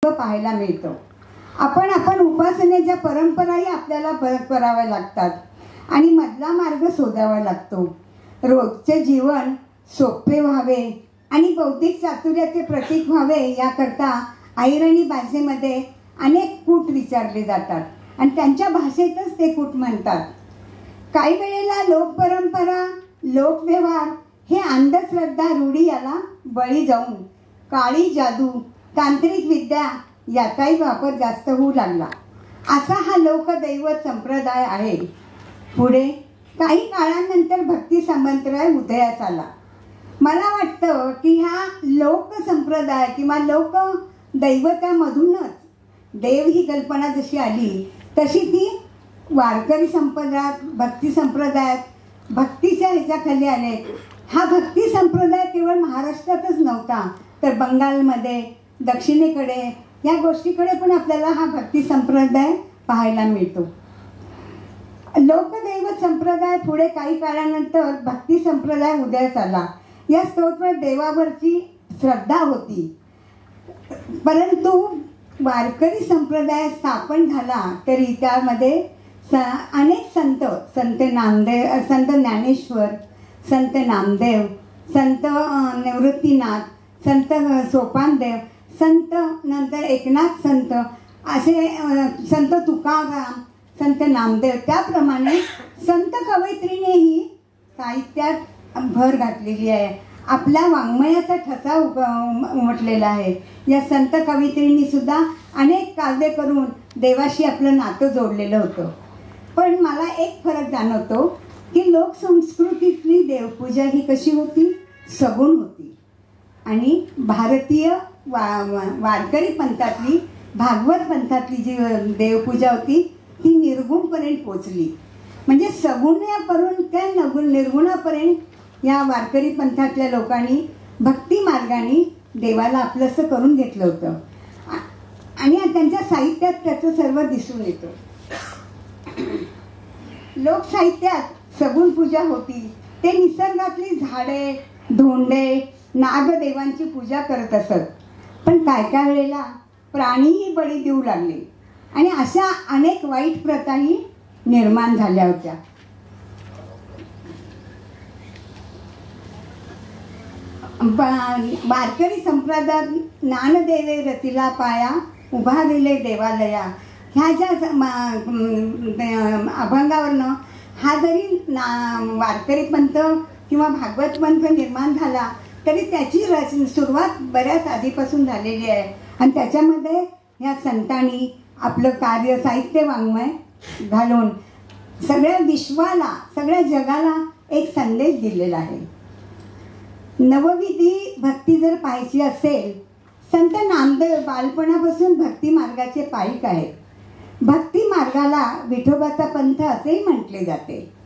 पाहायला मिळतं. आपण उपासनेच्या परंपराही आपल्याला कराव्या लागतात आणि मधला मार्ग शोधावा लागतो. रोजचे जीवन सोपे व्हावे आणि बौद्धिक चातुर्याचे प्रतीक व्हावे याकरता ऐरणी भाषेमध्ये अनेक कूट विचारले जातात आणि त्यांच्या भाषेतच ते कूट म्हणतात. काही वेळेला लोकपरंपरा, लोकव्यवहार हे अंधश्रद्धा, रूढी याला बळी जाऊन काळी जादू, तांत्रिक विद्या याचाही वापर जास्त होऊ लागला. असा हा लोकदैवत संप्रदाय आहे. पुढे काही काळानंतर भक्ती संप्रदाय उदयास आला. मला वाटतं की ह्या लोकसंप्रदाय किंवा लोकदैवतामधूनच देव ही कल्पना जशी आली तशी ती वारकरी संप्रदायात, भक्ती संप्रदायात, भक्तीच्या ह्याच्याखाली आले. हा भक्ती संप्रदाय केवळ महाराष्ट्रातच नव्हता, तर बंगालमध्ये, दक्षिणेकडे या गोष्टीकडे पण आपल्याला हा भक्ती संप्रदाय पाहायला मिळतो. लोकदैवत संप्रदाय पुढे काही काळानंतर भक्ती संप्रदाय उदयास आला. या स्तोत्रात देवावरची श्रद्धा होती, परंतु वारकरी संप्रदाय स्थापन झाला तरी त्यामध्ये अनेक संत नामदेव, संत ज्ञानेश्वर, संत नामदेव, संत निवृत्तीनाथ, संत सोपानदेव, संत नंतर एकनाथ संत, असे संत तुकाराम, संत नामदेव, त्याप्रमाणे संत कवयित्रीनेही साहित्यात भर घातलेली आहे. आपल्या वाङ्मयाचा ठसा उमटलेला आहे. या संत कवयित्रींनी सुद्धा अनेक काव्य करून देवाशी आपलं नातं जोडलेलं होतं. पण मला एक फरक जाणवतो की लोकसंस्कृतीतली देवपूजा ही कशी होती, सगुण होती, आणि भारतीय वारकरी पंथातली, भागवत पंथातली जी देवपूजा होती ती निर्गुणपर्यंत पोचली. म्हणजे सगुणापर्यंत त्या निर्गुणापर्यंत या वारकरी पंथातल्या लोकांनी भक्ती मार्गाने देवाला आपलंसं करून घेतलं होतं आणि त्यांच्या साहित्यात त्याचं सर्व दिसून येतं. लोकसाहित्यात सगुण पूजा होती. ते निसर्गातली झाडे, धोंडे, नागदेवांची पूजा करत असत. पण काय काय वेळेला प्राणीही बळी देऊ लागले आणि अशा अनेक वाईट प्रथाही निर्माण झाल्या होत्या. वारकरी संप्रदायात ज्ञानदेवे रतिला पाया, उभारिले देवालया, ह्या ज्या अभंगावरनं हा जरी वारकरी पंथ किंवा भागवत पंथ निर्माण झाला तरी त्याची सुरुवात बऱ्याच आधीपासून झालेली आहे आणि त्याच्यामध्ये ह्या संतांनी आपलं कार्य, साहित्य, वाङ्मय घालून सगळ्या विश्वाला, सगळ्या जगाला एक संदेश दिलेला आहे. नवविधी भक्ती जर पाहायची असेल, संत नामदेव बालपणापासून भक्ती मार्गाचे पाईक आहेत. भक्ती मार्गाला विठोबाचा पंथ असेही म्हटले जाते.